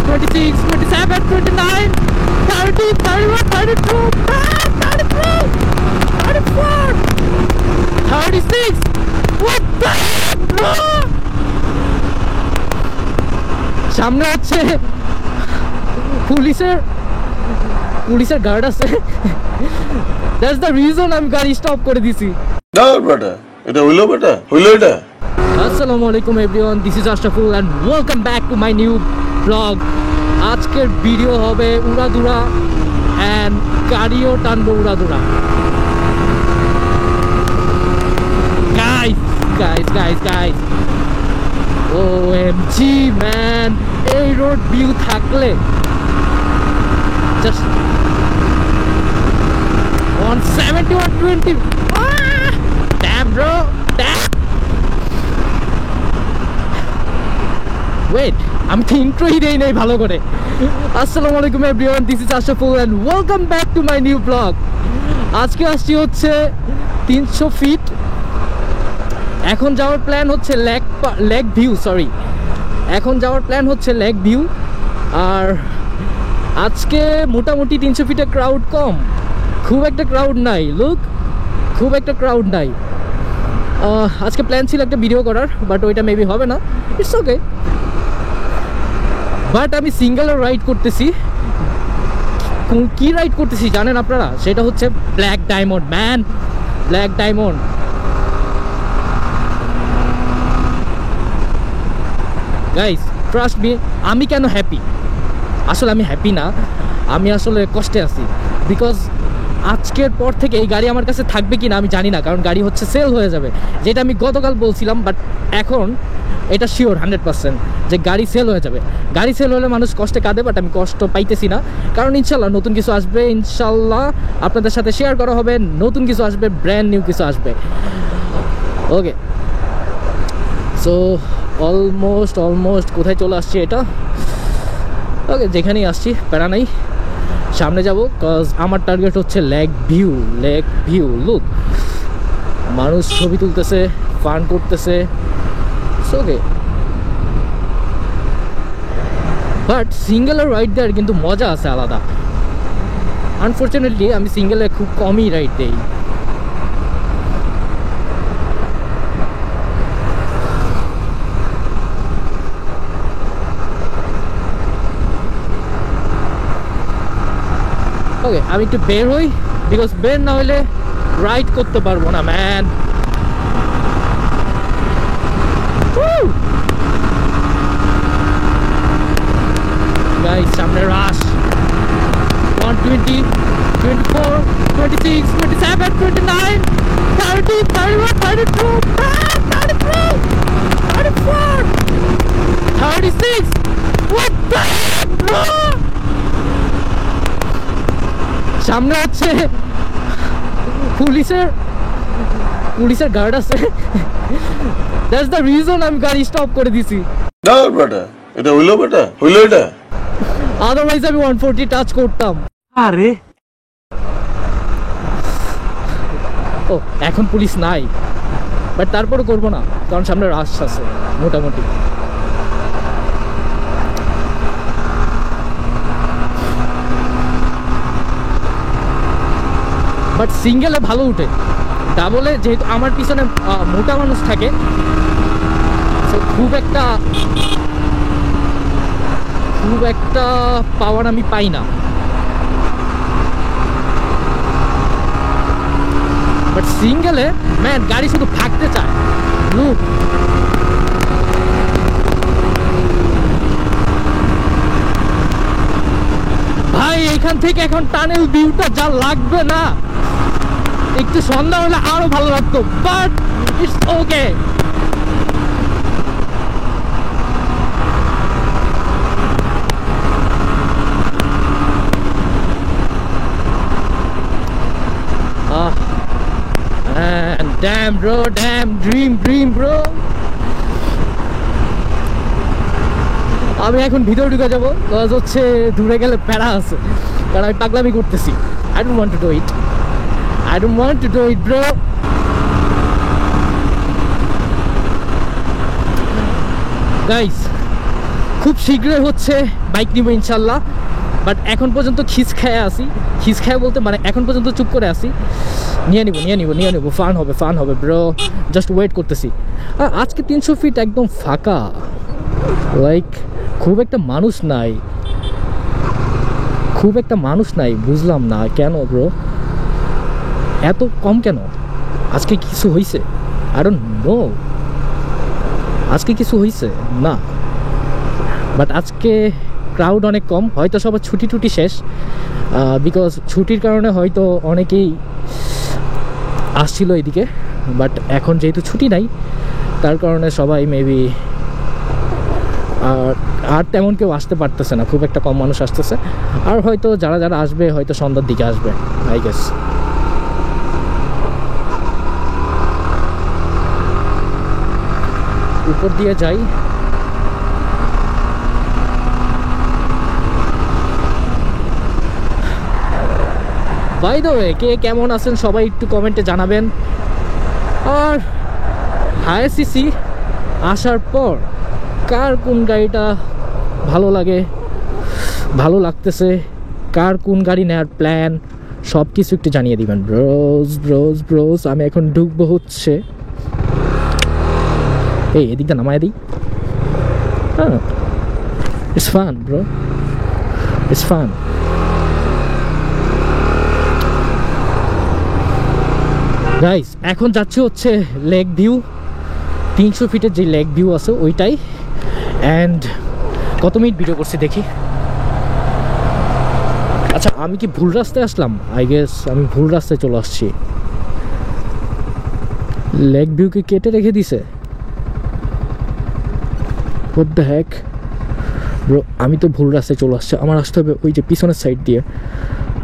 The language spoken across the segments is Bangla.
26, 27, 29, 30, 31, 32, 33, 34, 36. What the heck, bro? সামনে হচ্ছে পুলিশের গার্ড আছে। That's the reason আমি গাড়ি স্টপ করে দিছি। না বেটা, এটা হইলো এটা। আসসালামু আলাইকুম everyone, this is Ashraful and welcome back to my new blog. আজকের ভিডিও হবে উড়াদুরা অ্যান্ড গাড়িও টানবো উড়াদুরা। গাইস OMG ম্যান, এই রোড ভিউ থাকলে just 170 120 damn bro, damn. Wait, আমি তো ইন্ট্রোই দেই নাই ভালো করে। আসসালামু আলাইকুম everyone, this is Ashraful and welcome back to my new blog. আজকে আসছি হচ্ছে 300 ফিট। এখন যাওয়ার প্ল্যান হচ্ছে লেক ভিউ। আর আজকে মোটামুটি 300 ফিটের ক্রাউড কম, খুব একটা ক্রাউড নাই। আজকে প্ল্যান ছিল একটা ভিডিও করার, বাট ওইটা মেবি হবে না, ইটস ওকে। বাট আমি সিঙ্গেল রাইড করতেছি। কি রাইড করতেছি জানেন আপনারা? সেটা হচ্ছে black diamond man, black diamond. Guys trust me, আমি কেন হ্যাপি? আসলে আমি হ্যাপি না, আমি আসলে কষ্টে আছি। বিকজ আজকের পর থেকে এই গাড়ি আমার কাছে থাকবে কি না আমি জানি না, কারণ গাড়ি হচ্ছে সেল হয়ে যাবে, যেটা আমি গতকাল বলছিলাম। বাট এখন এটা শিওর 100% যে গাড়ি সেল হয়ে যাবে। গাড়ি সেল হলে মানুষ কষ্টে কাঁদে, বাট আমি কষ্ট পাইতেছি না, কারণ ইনশাল্লাহ নতুন কিছু আসবে, ইনশাল্লাহ আপনাদের সাথে শেয়ার করা হবে। নতুন কিছু আসবে, ব্র্যান্ড নিউ কিছু আসবে। ওকে, সো অলমোস্ট কোথায় চলে আসছি এটা? ওকে, যেখানেই আসছি প্যারা নাই, সামনে যাব। কজ আমার টার্গেট হচ্ছে লেক ভিউ। লুক, মানুষ ছবি তুলতেছে, ফান করতেছে, ওকে। বাট সিঙ্গেলের রাইড দেওয়ার কিন্তু মজা আছে আলাদা। আনফর্চুনেটলি আমি সিঙ্গেলে খুব কমই রাইড দেই। ওকে, আমি একটু বের হই, বিকজ বের না হলে রাইড করতে পারবো না ম্যান। গাইস সামনে রাশ 120, 24, 26, 27, 29, 30, 31, 32, 33, 34, 36. What the heck, bro? সামনে হচ্ছে পুলিশের গার্ড আছে। That's the reason আমি গাড়ি স্টপ করে দিছি। না বেটা, এটা হইলো এটা। আদারওয়াইজ আমি 140 টাচ করতাম। আরে ও, এখন পুলিশ নাই, বাট তারপরে করবো না, কারণ সামনে রাশ আছে মোটামুটি। বাট সিঙ্গেলে ভালো উঠে, ডাবলে যেহেতু আমার পিছনে মোটা মানুষ থাকে, খুব একটা পাওয়ার আমি পাই না। বাট সিঙ্গেলে ম্যান গাড়ি শুধু ভাগতে চায়। ভাই এখান থেকে এখন টানেল ভিউটা যা লাগবে না, একটু সন্ধ্যা হলে আরো ভালো লাগতো, but it's okay. Damn bro, damn dream bro. আমি এখন ভিতরে ঢুকে যাবো, কজ হচ্ছে দূরে গেলে প্যারা আছে, কারণ আমি পাগলামি করতেছি। I don't want to do it bro. Guys খুব শীঘ্রই হচ্ছে বাইক নিব ইনশাল্লাহ। বাট এখন পর্যন্ত খিস খায়া বলতে মানে এখন পর্যন্ত চুপ করে আসি। নিয়ে নিব, ফান হবে ব্রো, জাস্ট ওয়েট করতেছি। আজকে 300 ফিট একদম ফাঁকা, লাইক খুব একটা মানুষ নাই, বুঝলাম না কেন ব্রো, এত কম কেন? আজকে কিছু হয়েছে? আই ডোন্ট নো, আজকে কিছু হয়েছে না, বাট আজকে ক্রাউড অনেক কম, হয়তো সবার ছুটি শেষ, বিকজ ছুটির কারণে হয়তো অনেকেই আসছিল এদিকে, বাট এখন যেহেতু ছুটি নাই তার কারণে সবাই মেবি আর তেমন কেউ আসতে পারতেছে না, খুব একটা কম মানুষ আসতেছে। আর হয়তো যারা আসবে হয়তো সন্ধ্যার দিকে আসবে আই গেস। উপর দিয়ে যাই, বাই দ্য ওয়ে কে কেমন আছেন সবাই একটু কমেন্টে জানাবেন। আর হায়ার সিসি আসার পর কার কোন গাড়িটা ভালো লাগতেছে, কার কোন গাড়ি নেওয়ার প্ল্যান, সব কিছু একটু জানিয়ে দিবেন ব্রোজ। আমি এখন ঢুকবো হচ্ছে এদিকটা নামায় দিই। হ্যাঁ, it's fun bro, it's fun. Guys এখন যাচ্ছি হচ্ছে লেক ভিউ, 300 ফিটের যে লেক ভিউ আছে ওইটাই। অ্যান্ড কত মিনিট ভিডিও করছি দেখি। আচ্ছা আমি কি ভুল রাস্তায় আসলাম? আই গেস আমি ভুল রাস্তায় চলে আসছি। লেক ভিউকে কেটে রেখে দিছে, হোয়াট দ্য হ্যাক ব্রো। আমি তো ভুল রাস্তায় চলে আসছি, আমার আসতে হবে ওই যে পিছনের সাইড দিয়ে।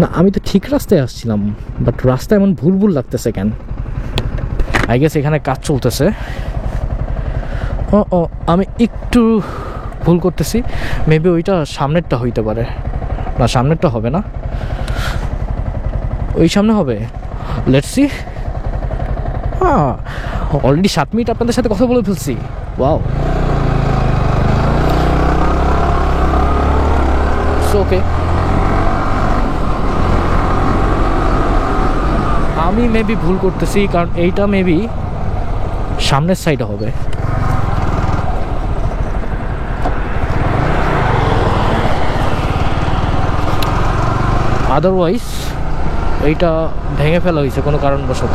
না আমি তো ঠিক রাস্তায় আসছিলাম, বাট রাস্তা এমন ভুল লাগতেছে কেন? আই গেস এখানে কাজ চলতেছে। ও আমি একটু ভুল করতেছি, মেবি ওইটা সামনেরটা হইতে পারে। না সামনেরটা হবে না, ওই সামনে হবে। Let's see. অলরেডি 7 মিনিট আপনাদের সাথে কথা বলে ফেলছি। ওয়াও, ওকে। আমি মেবি ভুল করতেছি, কারণ এইটা মেবি সামনের সাইডে হবে। আদারওয়াইজ এইটা ভেঙে ফেলা হয়েছে কোনো কারণবশত।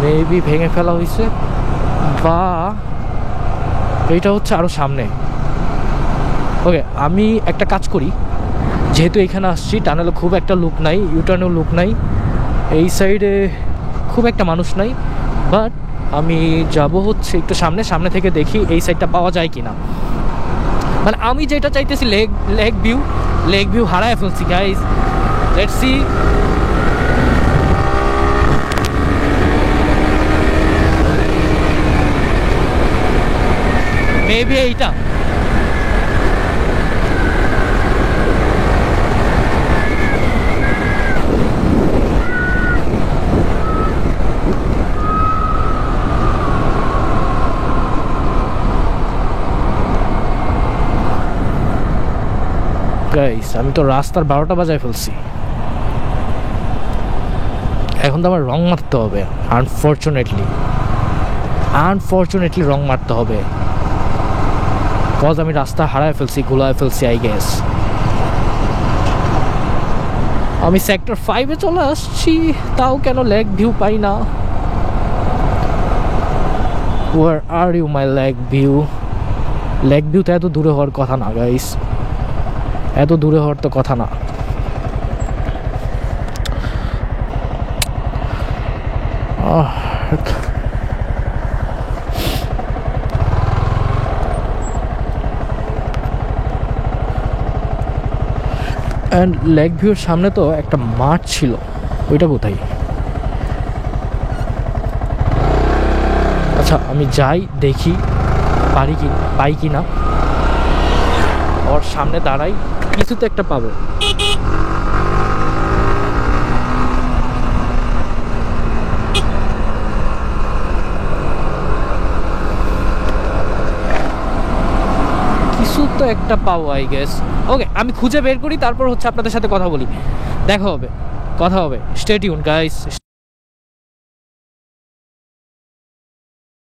মেবি ভেঙে ফেলা হয়েছে, বা এইটা হচ্ছে আরও সামনে। ওকে, আমি একটা কাজ করি, যেহেতু এখানে আসছি, টানেলে খুব একটা লুক নাই, ইউটার্নেও লুক নাই, এই সাইডে খুব একটা মানুষ নাই, বাট আমি যাব হচ্ছে একটু সামনে থেকে দেখি এই সাইডটা পাওয়া যায় কি না। মানে আমি যেটা চাইতেছি লেক ভিউ হারায় ফেলছি গাইস। Let's see. মেবি এইটা গাইস, আমি তো রাস্তার 12টা বাজায় ফেলছি। এখন তো আমার রং মারতে হবে, আনফরচুনেটলি রং মারতে হবে, কজ আমি রাস্তা হারায় ফেলছি, গুলায় ফেলছি আই গেস। আমি সেক্টর 5-এ চলে আসছি, তাও কেন লেক ভিউ পাই না? Where are you my lake view? Lake view তো এত দূরে হওয়ার কথা না গাইস, এত দূরে হওয়ার তো কথা না। অ্যান্ড লেক ভিউর সামনে তো একটা মাঠ ছিল, ওইটা কোথায়? আচ্ছা আমি যাই দেখি পাই কি না, ওর সামনে দাঁড়াই, কিছু তো একটা পাবো। তো একটা পাবো আই গেস। ওকে, আমি খুঁজে বের করি, তারপর হচ্ছে আপনাদের সাথে কথা বলি। দেখা হবে, কথা হবে। Stay tune guys.